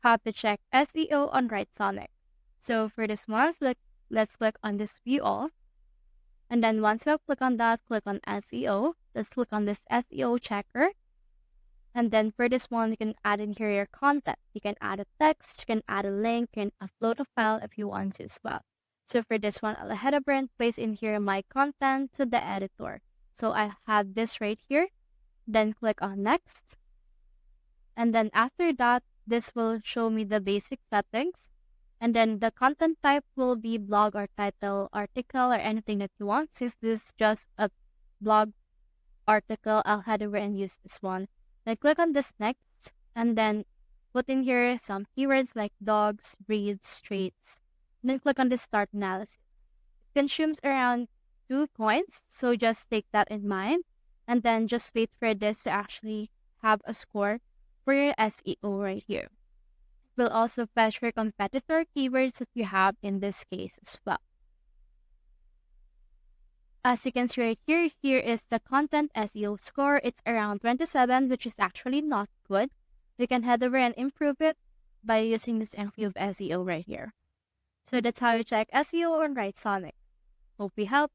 how to check SEO on WriteSonic. So for this one, let's click on this view all. And then once we have clicked on that, click on SEO. Let's click on this SEO checker. And then for this one, you can add in here your content. You can add a text, you can add a link, you can upload a file if you want to as well. So for this one, I'll head over and paste in here my content to the editor. So I have this right here. Then click on next. And then after that, this will show me the basic settings. And then the content type will be blog or title, article, or anything that you want. Since this is just a blog article, I'll head over and use this one. Then click on this next, and then put in here some keywords like dogs, breeds, traits. And then click on this start analysis. It consumes around 2 coins, so just take that in mind. And then just wait for this to actually have a score for your SEO right here. It will also fetch your competitor keywords that you have in this case as well. As you can see right here, here is the content SEO score. It's around 27, which is actually not good. You can head over and improve it by using this improve SEO right here. So that's how you check SEO on WriteSonic. Hope we helped.